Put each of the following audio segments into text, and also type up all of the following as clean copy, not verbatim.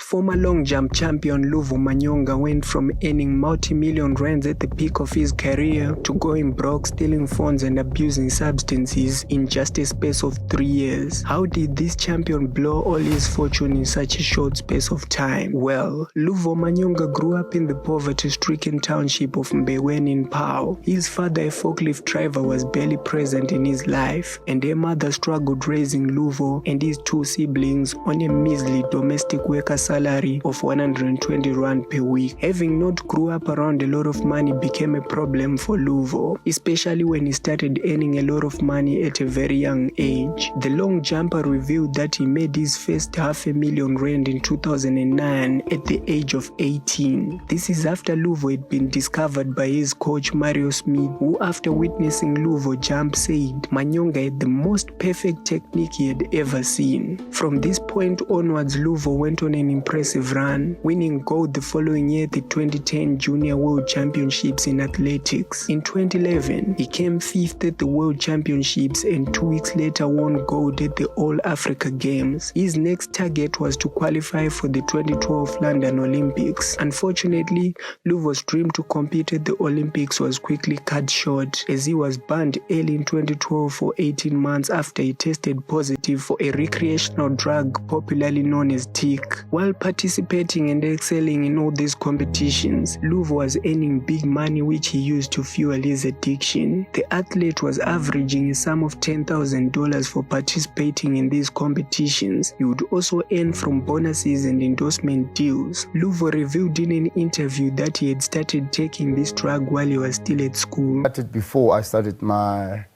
Former long jump champion Luvo Manyonga went from earning multi-million rands at the peak of his career to going broke, stealing phones and abusing substances in just a space of 3 years. How did this champion blow all his fortune in such a short space of time? Well, Luvo Manyonga grew up in the poverty-stricken township of Mbeweni in Pau. His father, a forklift driver, was barely present in his life, and their mother struggled raising Luvo and his 2 siblings on a measly domestic worker salary of 120 rand per week. Having not grew up around a lot of money became a problem for Luvo, especially when he started earning a lot of money at a very young age. The long jumper revealed that he made his first $500,000 rand in 2009 at the age of 18. This is after Luvo had been discovered by his coach Mario Smith, who after witnessing Luvo jump said Manyonga had the most perfect technique he had ever seen. From this point onwards, Luvo went on an impressive run, winning gold the following year at the 2010 Junior World Championships in athletics. In 2011, he came 5th at the World Championships and 2 weeks later won gold at the All Africa Games. His next target was to qualify for the 2012 London Olympics. Unfortunately, Luvo's dream to compete at the Olympics was quickly cut short as he was banned early in 2012 for 18 months after he tested positive for a recreational drug popularly known as tick. While participating and excelling in all these competitions, Luvo was earning big money which he used to fuel his addiction. The athlete was averaging a sum of $10,000 for participating in these competitions. He would also earn from bonuses and endorsement deals. Luvo revealed in an interview that he had started taking this drug while he was still at school. Before I started my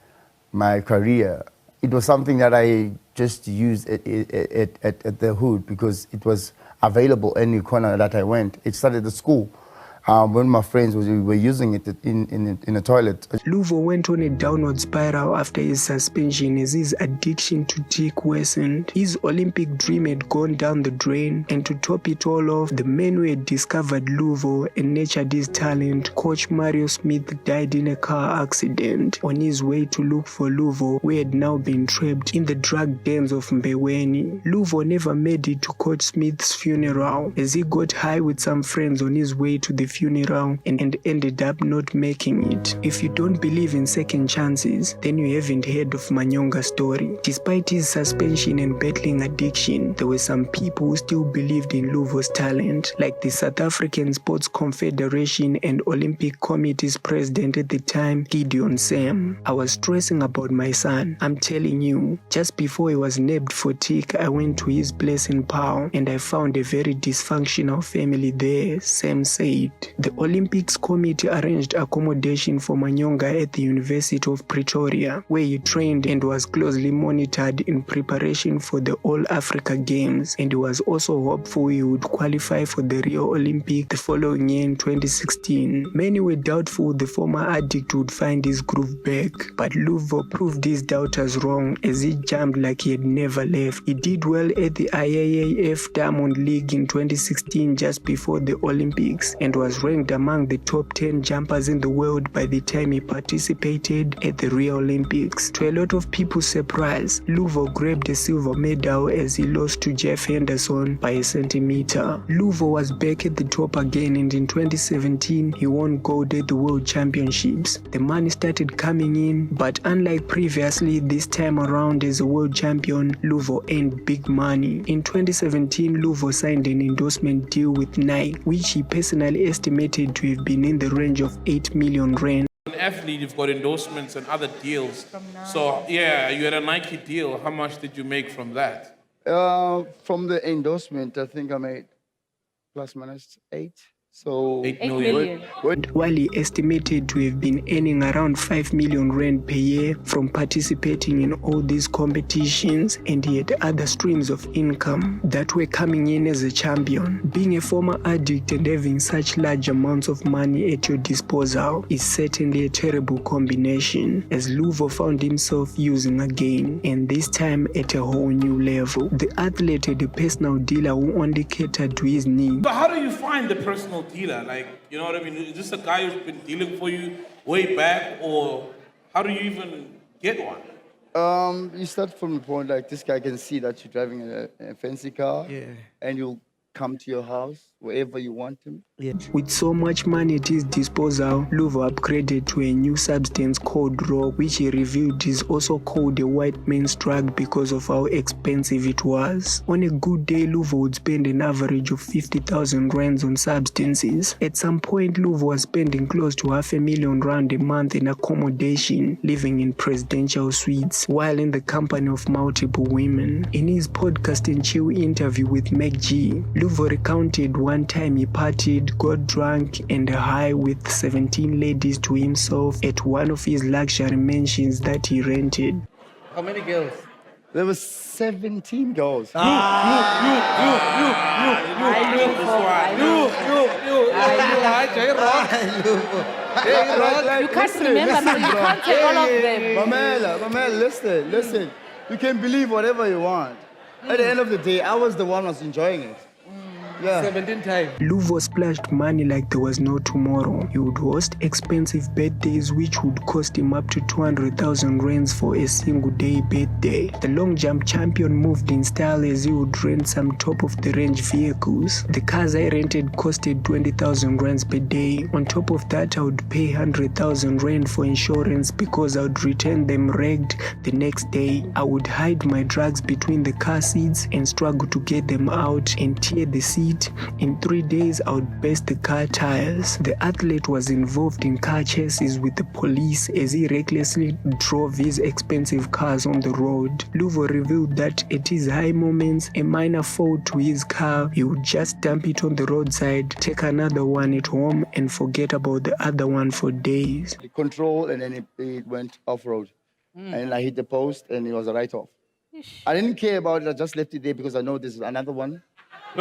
career, it was something that I just used at the hood because it was available any corner that I went. It started at school. When my friends were using it in a toilet. Luvo went on a downward spiral after his suspension as his addiction to tick worsened. His Olympic dream had gone down the drain, and to top it all off, the man who had discovered Luvo and nurtured his talent, Coach Mario Smith, died in a car accident on his way to look for Luvo, who had now been trapped in the drug dens of Mbeweni. Luvo never made it to Coach Smith's funeral as he got high with some friends on his way to the funeral and ended up not making it. If you don't believe in second chances, then you haven't heard of Manyonga's story. Despite his suspension and battling addiction, there were some people who still believed in Luvo's talent, like the South African Sports Confederation and Olympic Committee's president at the time, Gideon Sam. I was stressing about my son. I'm telling you, just before he was nabbed for tick, I went to his place in Pau and I found a very dysfunctional family there, Sam said. The Olympics Committee arranged accommodation for Manyonga at the University of Pretoria, where he trained and was closely monitored in preparation for the All Africa Games, and he was also hopeful he would qualify for the Rio Olympic the following year in 2016. Many were doubtful the former addict would find his groove back, but Luvo proved his doubters wrong as he jumped like he had never left. He did well at the IAAF Diamond League in 2016 just before the Olympics and was ranked among the top 10 jumpers in the world by the time he participated at the Rio Olympics. To a lot of people's surprise, Luvo grabbed a silver medal as he lost to Jeff Henderson by a centimeter. Luvo was back at the top again, and in 2017 he won gold at the World Championships. The money started coming in, but unlike previously, this time around as a world champion, Luvo earned big money. In 2017, Luvo signed an endorsement deal with Nike, which he personally estimated to have been in the range of 8 million rand. An athlete, you've got endorsements and other deals. So, yeah, you had a Nike deal. How much did you make from that? From the endorsement, I think I made plus minus 8. So 8 million. While he estimated to have been earning around 5 million rand per year from participating in all these competitions, and he had other streams of income that were coming in as a champion. Being a former addict and having such large amounts of money at your disposal is certainly a terrible combination, as Luvo found himself using again, and this time at a whole new level. The athlete had a personal dealer who only catered to his needs. But how do you find the personal dealer? Like, you know what I mean? Is this a guy who's been dealing for you way back, or how do you even get one? You start from the point like this guy can see that you're driving a fancy car, Yeah. and you'll come to your house wherever you want him. With so much money at his disposal, Luvo upgraded to a new substance called Raw, which he revealed is also called a white man's drug because of how expensive it was. On a good day, Luvo would spend an average of 50,000 rands on substances. At some point, Luvo was spending close to R500,000 a month in accommodation, living in presidential suites, while in the company of multiple women. In his podcast and chill interview with Meg G, Luvo recounted one time he partied, got drunk and high with 17 ladies to himself at one of his luxury mansions that he rented. How many girls? There were 17 girls. You. You can't remember, so you can't take all of them. Mamela, listen. You can believe whatever you want. At the end of the day, I was the one who was enjoying it. Yeah. 17 times. Luvo splashed money like there was no tomorrow. He would host expensive birthdays which would cost him up to 200,000 rands for a single day birthday. The long jump champion moved in style as he would rent some top-of-the-range vehicles. The cars I rented costed 20,000 rands per day. On top of that, I would pay 100,000 rand for insurance because I would return them wrecked the next day. I would hide my drugs between the car seats and struggle to get them out and tear the seat. In 3 days, I would burst the car tires. The athlete was involved in car chases with the police as he recklessly drove his expensive cars on the road. Luvo revealed that at his high moments, a minor fault to his car, he would just dump it on the roadside, take another one at home, and forget about the other one for days. The control, and then it went off-road. And I hit the post, and it was a write-off. I didn't care about it. I just left it there because I know this is another one.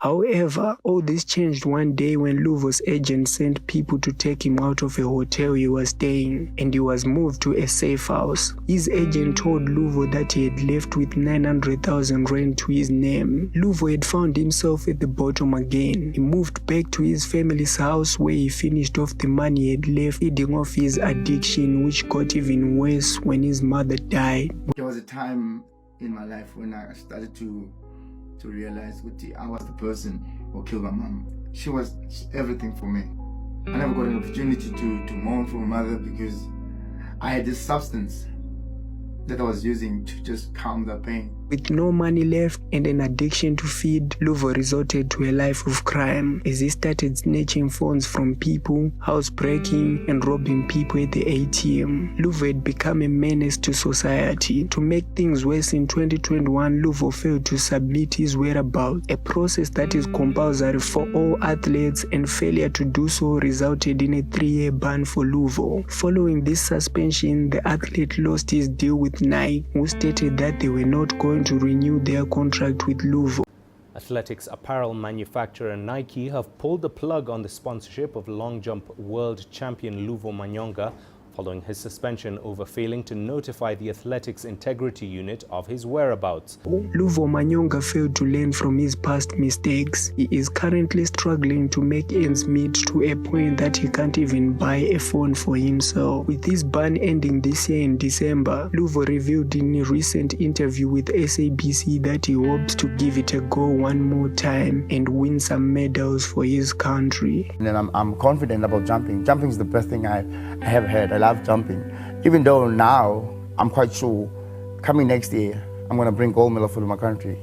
However, all this changed one day when Luvo's agent sent people to take him out of a hotel he was staying, and he was moved to a safe house. His agent told Luvo that he had left with 900,000 rand to his name. Luvo had found himself at the bottom again. He moved back to his family's house where he finished off the money he had left, feeding off his addiction, which got even worse when his mother died. There was a time in my life when I started to realize I was the person who killed my mom. She was everything for me. I never got an opportunity to mourn for my mother because I had this substance that I was using to just calm the pain. With no money left and an addiction to feed, Luvo resorted to a life of crime as he started snatching phones from people, housebreaking, and robbing people at the ATM. Luvo had become a menace to society. To make things worse, in 2021, Luvo failed to submit his whereabouts, a process that is compulsory for all athletes, and failure to do so resulted in a 3-year ban for Luvo. Following this suspension, the athlete lost his deal with Nike, who stated that they were not going to renew their contract with Luvo. Athletics apparel manufacturer Nike have pulled the plug on the sponsorship of long jump world champion Luvo Manyonga following his suspension over failing to notify the athletics integrity unit of his whereabouts. Luvo Manyonga failed to learn from his past mistakes. He is currently struggling to make ends meet to a point that he can't even buy a phone for himself. With his ban ending this year in December, Luvo revealed in a recent interview with SABC that he hopes to give it a go one more time and win some medals for his country. And then I'm confident about jumping. Jumping is the best thing I have had. I love jumping. Even though now I'm quite sure coming next year I'm going to bring gold medal for my country.